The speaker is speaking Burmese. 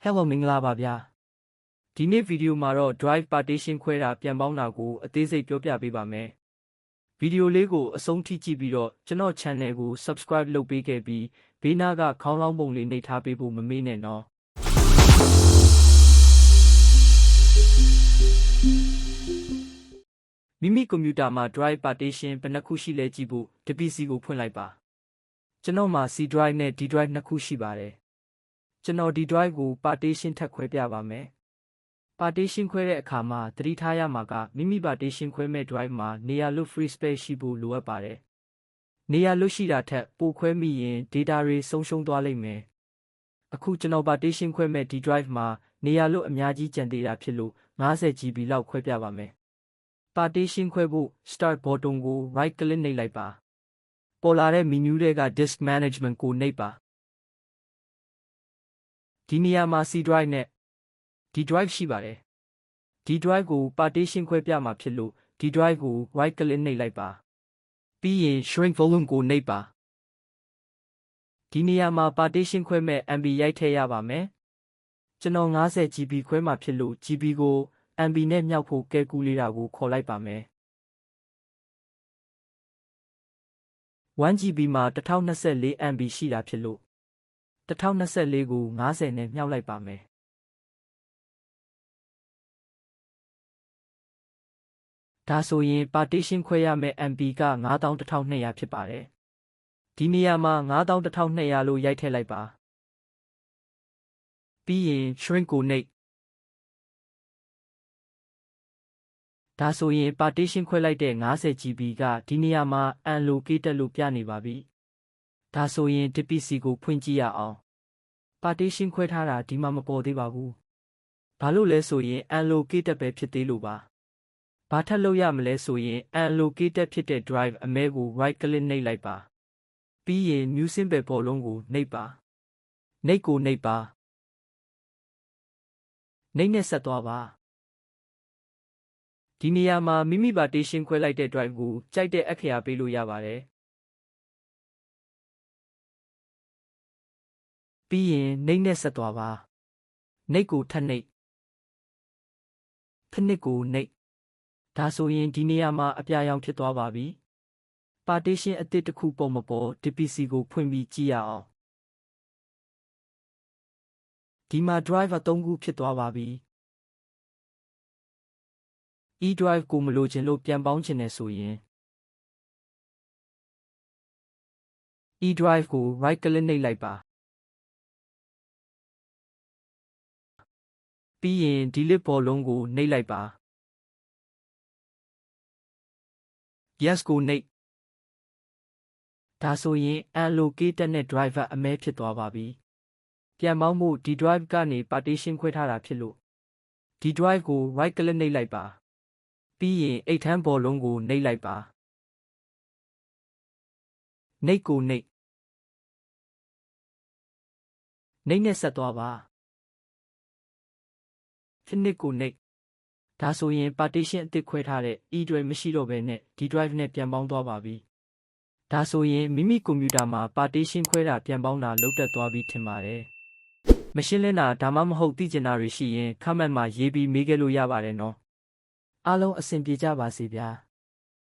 Hello မင်္ဂလာပါဗျာဒီနေ့ဗီဒီယိုမှာတော့ drive partition ခွဲတာပြန်ပေါင်းတာကိုအသေးစိတ်ပြောပြပေးပါမယ်ဗီဒီယိုလေးကိုအဆုံးထိကြည့်ပြီးတော့ကျွန်တော် channel ကို subscribe လုပ်ပေးခဲ့ပြီးဘေးနားကခေါင်းလောင်းပုံလေးနှိပ်ထားပေးဖို့မမေ့နဲ့နော်မိမိကွန်ပျူတာမှာ drive partition ဘယ်နှခုရှိလဲကြည့်ဖို့ဒီ PC ကိုဖွင့်လိုက်ပါကျွန်တော်မှာ C drive နဲ့ D drive နှစ်ခုရှိပါတယ်ကျွန်တော်ဒီ drive ကို partition ထပ်ခွဲပြပါမယ် partition ခွဲတဲ့အခါမှာသတိထားရမှာကမိမိ partition ခွဲမဲ့ drive မှာနေရာလွတ် free space ရှိဖို့လိုအပ်ပါတယ်နေရာလွတ်ရှိတာထက်ပိုခွဲမိရင် data တွေဆုံးရှုံးသွားလိမ့်မယ်အခုကျွန်တော် partition ခွဲမဲ့ဒီ drive မှာနေရာလွတ်အများကြီးကျန်သေးတာဖြစ်လို့ 50GB လောက်ခွဲပြပါမယ် partition ခွဲဖို့ start button ကို right click နှိပ်လိုက်ပါပေါ်လာတဲ့ menu ထဲက disk management ကိုနှိပ်ပါဒီနေရာမှာ C drive နဲ့ D drive ရှိပါတယ်D drive ကို partition ခွဲပြမှာဖြစ်လို့ D drive ကို right click နှိပ်လိုက်ပါပြီးရင် shrink volume ကိုနှိပ်ပါဒီနေရာမှာ partition ခွဲမဲ့ MB ရိုက်ထည့်ရပါမယ်ကျွန်တော် 50GB ခွဲမှာဖြစ်လို့ GB ကို MB နဲ့မြောက်ဖို့ calculator ကိုခေါ်လိုက်ပါမယ် 1GB မှာ 1024MB ရှိတာဖြစ်လို့1024ကို50နဲ့မြောက်လိုက်ပါမယ်ဒါဆိုရင် partition ခွဲရမယ့် MB က 91,200 ဖြစ်ပါတယ်ဒီနေရာမှာ 91,200 လို့ရိုက်ထည့်လိုက်ပါပြီးရင် shrink ကိုနှိပ်ဒါဆိုရင် partition ခွဲလိုက်တဲ့ 50GB ကဒီနေရာမှာ unallocated လို့ပြနေပါပြီဒါဆိုရင်ဒီ PC ကိုဖွင့်ကြည့်ရအောင် partition ခွဲထားတာဒီမှာမပေါ်သေးပါဘူးဘာလို့လဲဆိုရင် unallocated ပဲဖြစ်သေးလို့ပါဘာထပ်လုပ်ရမလဲဆိုရင် unallocated ဖြစ်တဲ့ drive အမဲကို right click နှိပ်လိုက်ပါပြီးရင် new symbol ဘောလုံးကိုနှိပ်ပါနှိပ်ကိုနှိပ်ပါနှိပ်နဲ့ဆက်သွားပါဒီနေရာမှာမိမိ partition ခွဲလိုက်တဲ့ drive ကိုကြိုက်တဲ့အခရာပေးလို့ရပါတယ်ပြီးရင်နှိပ်နဲ့ဆက်သွားပါနှိပ်ကိုထပ်နှိပ်ဖနစ်ကိုနှိပ်ဒါဆိုရင်ဒီနေရာမှာအပြာရောင်ဖြစ်သွားပါပြီ partition အသစ်တစ်ခုပေါ်မပေါ်ဒီ PC ကိုဖွင့်ပြီးကြည့်ရအောင်ဒီမှာ drive 3ခုဖြစ်သွားပါပြီ E drive ကိုမလိုချင်လို့ပြန်ပေါင်းချင်တယ်ဆိုရင် E drive ကို right click နှိပ်လိုက်ပါပြီးရင် delete ဘောလုံးကိုနှိပ်လိုက်ပါ yes ကိုနှိပ်ဒါဆိုရင် unallocated နဲ့ driver အမဲဖြစ်သွားပါပြီပြန်ပေါင်းဖို့ဒီ drive ကနေ partition ခွဲထားတာဖြစ်လို့ဒီ drive ကို right click နှိပ်လိုက်ပါပြီးရင်အိတ်ထမ်းဘောလုံးကိုနှိပ်လိုက်ပါနှိပ်ကိုနှိပ်နှိပ်နဲ့ဆက်သွားပါဖနစ်ကိုနှိပ်ဒါဆိုရင် partition အသစ်ခွဲထားတဲ့ E drive မရှိတော့ဘဲနဲ့ဒီ drive နဲ့ပြန်ပေါင်းသွားပါပြီဒါဆိုရင်မိမိကွန်ပျူတာမှာ partition ခွဲတာပြန်ပေါင်းတာလုပ်တတ်သွားပြီထင်ပါတယ်မရှင်းလင်းတာဒါမှမဟုတ်သိချင်တာတွေရှိရင် comment မှာရေးပြီးမေးခဲ့လို့ရပါတယ်နော်အားလုံးအဆင်ပြေကြပါစေဗျာ